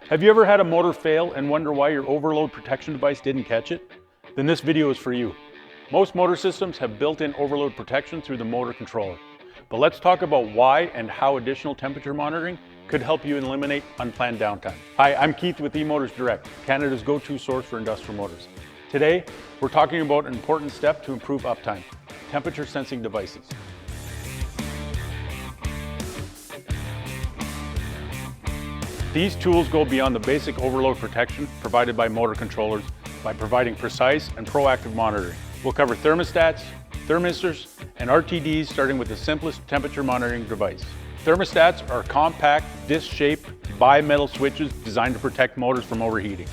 Have you ever had a motor fail and wonder why your overload protection device didn't catch it? Then this video is for you. Most motor systems have built-in overload protection through the motor controller. But let's talk about why and how additional temperature monitoring could help you eliminate unplanned downtime. Hi, I'm Keith with eMotors Direct, Canada's go-to source for industrial motors. Today, we're talking about an important step to improve uptime: temperature sensing devices. These tools go beyond the basic overload protection provided by motor controllers by providing precise and proactive monitoring. We'll cover thermostats, thermistors, and RTDs, starting with the simplest temperature monitoring device. Thermostats are compact, disc-shaped bimetal switches designed to protect motors from overheating.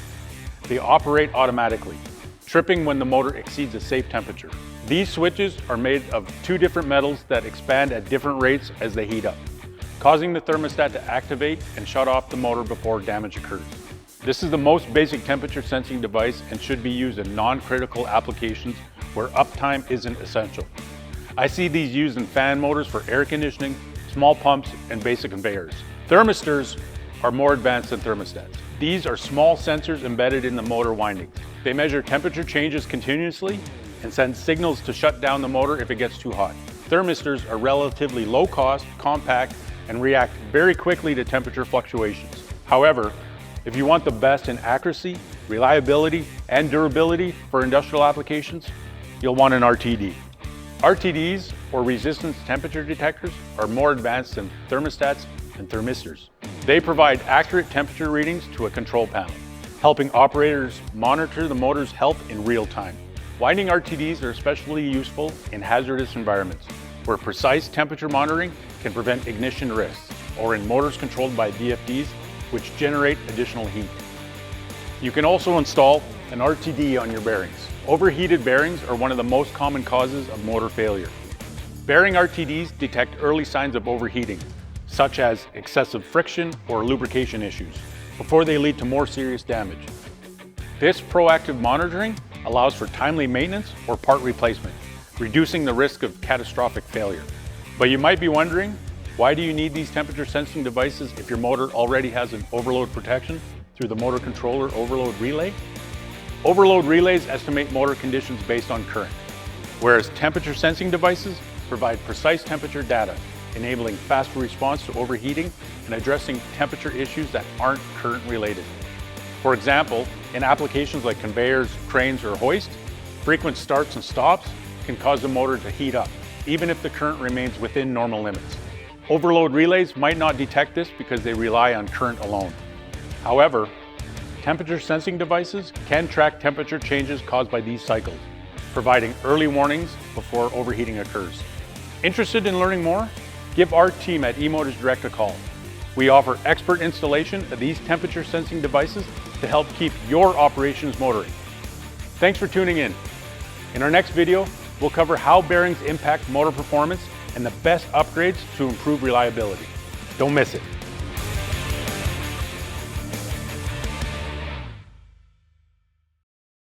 They operate automatically, tripping when the motor exceeds a safe temperature. These switches are made of two different metals that expand at different rates as they heat up, causing the thermostat to activate and shut off the motor before damage occurs. This is the most basic temperature sensing device and should be used in non-critical applications where uptime isn't essential. I see these used in fan motors for air conditioning, small pumps, and basic conveyors. Thermistors are more advanced than thermostats. These are small sensors embedded in the motor windings. They measure temperature changes continuously and send signals to shut down the motor if it gets too hot. Thermistors are relatively low cost, compact, and react very quickly to temperature fluctuations. However, if you want the best in accuracy, reliability, and durability for industrial applications, you'll want an RTD. RTDs, or resistance temperature detectors, are more advanced than thermostats and thermistors. They provide accurate temperature readings to a control panel, helping operators monitor the motor's health in real time. Winding RTDs are especially useful in hazardous environments, where precise temperature monitoring can prevent ignition risks, or in motors controlled by VFDs, which generate additional heat. You can also install an RTD on your bearings. Overheated bearings are one of the most common causes of motor failure. Bearing RTDs detect early signs of overheating, such as excessive friction or lubrication issues, before they lead to more serious damage. This proactive monitoring allows for timely maintenance or part replacement, reducing the risk of catastrophic failure. But you might be wondering, why do you need these temperature sensing devices if your motor already has an overload protection through the motor controller overload relay? Overload relays estimate motor conditions based on current, whereas temperature sensing devices provide precise temperature data, enabling faster response to overheating and addressing temperature issues that aren't current related. For example, in applications like conveyors, cranes, or hoists, frequent starts and stops can cause the motor to heat up, even if the current remains within normal limits. Overload relays might not detect this because they rely on current alone. However, temperature sensing devices can track temperature changes caused by these cycles, providing early warnings before overheating occurs. Interested in learning more? Give our team at eMotors Direct a call. We offer expert installation of these temperature sensing devices to help keep your operations motoring. Thanks for tuning in. In our next video, we'll cover how bearings impact motor performance and the best upgrades to improve reliability. Don't miss it.